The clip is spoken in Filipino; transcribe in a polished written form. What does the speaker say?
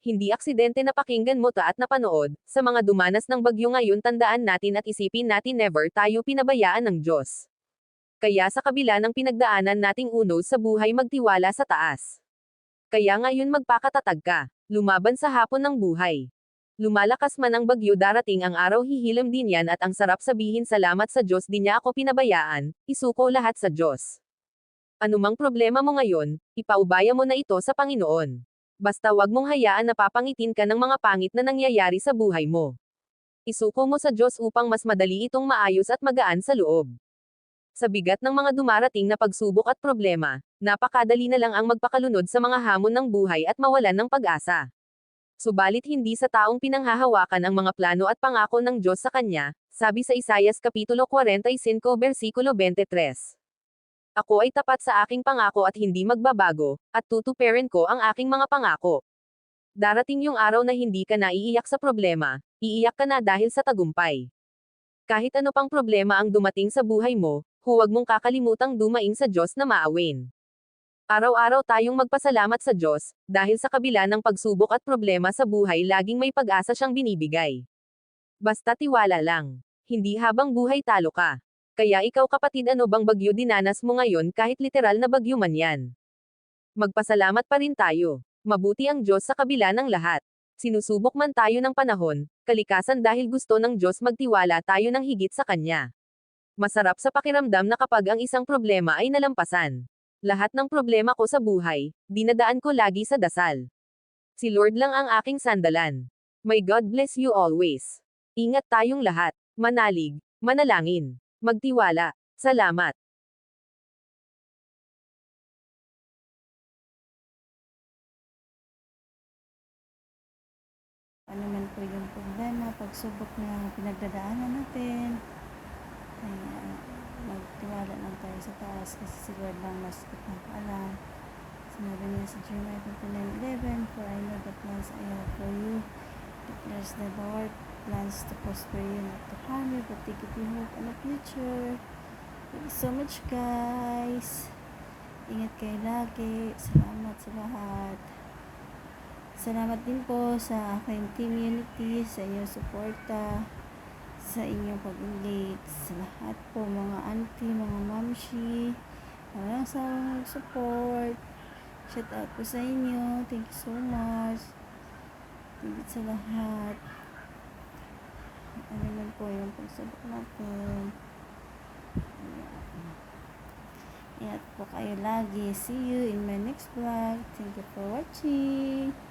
hindi aksidente na pakinggan mo ta at napanood. Sa mga dumanas ng bagyo ngayon, tandaan natin at isipin natin never tayo pinabayaan ng Diyos. Kaya sa kabila ng pinagdaanan nating unos sa buhay, magtiwala sa taas. Kaya ngayon magpakatatag ka. Lumaban sa hapon ng buhay. Lumalakas man ang bagyo, darating ang araw, hihilam din yan, at ang sarap sabihin salamat sa Diyos, di niya ako pinabayaan, isuko lahat sa Diyos. Anumang problema mo ngayon, ipaubaya mo na ito sa Panginoon. Basta wag mong hayaan na papangitin ka ng mga pangit na nangyayari sa buhay mo. Isuko mo sa Diyos upang mas madali itong maayos at magaan sa loob. Sa bigat ng mga dumarating na pagsubok at problema, napakadali na lang ang magpakalunod sa mga hamon ng buhay at mawalan ng pag-asa. Subalit hindi sa taong pinanghahawakan ang mga plano at pangako ng Diyos sa kanya, sabi sa Isaias Kapitulo 45 versikulo 23. Ako ay tapat sa aking pangako at hindi magbabago, at tutuparin ko ang aking mga pangako. Darating yung araw na hindi ka na iiyak sa problema, iiyak ka na dahil sa tagumpay. Kahit ano pang problema ang dumating sa buhay mo, huwag mong kakalimutang dumaing sa Diyos na maawin. Araw-araw tayong magpasalamat sa Diyos, dahil sa kabila ng pagsubok at problema sa buhay, laging may pag-asa siyang binibigay. Basta tiwala lang. Hindi habang buhay talo ka. Kaya ikaw kapatid, ano bang bagyo dinanas mo ngayon, kahit literal na bagyo man yan? Magpasalamat pa rin tayo. Mabuti ang Diyos sa kabila ng lahat. Sinusubok man tayo ng panahon, kalikasan, dahil gusto ng Diyos magtiwala tayo ng higit sa Kanya. Masarap sa pakiramdam na kapag ang isang problema ay nalampasan. Lahat ng problema ko sa buhay, dinadaan ko lagi sa dasal. Si Lord lang ang aking sandalan. May God bless you always. Ingat tayong lahat. Manalig, manalangin, magtiwala. Salamat. Ano man po yung problema, pagsubok na pinagdadaanan natin, ay magtiwala lang tayo sa taas, kasi si Lord lang mas nakakaalam. Sinabi niya sa Jeremiah 29:11, "For I know the plans I have for you, declares the Lord, plans to prosper you, not to harm you, but to give you hope and a future." Thank you so much, guys. Ingat kayo lagi. Salamat sa lahat. Salamat din po sa aking team Unity, sa inyong suporta, sa inyong pag-engage, sa lahat po, mga auntie, mga mamshi, walang sawang support. Shout out po sa inyo. Thank you so much. Thank you sa lahat. Ano man po yung pagsabot natin. Ingat po kayo lagi. See you in my next vlog. Thank you for watching.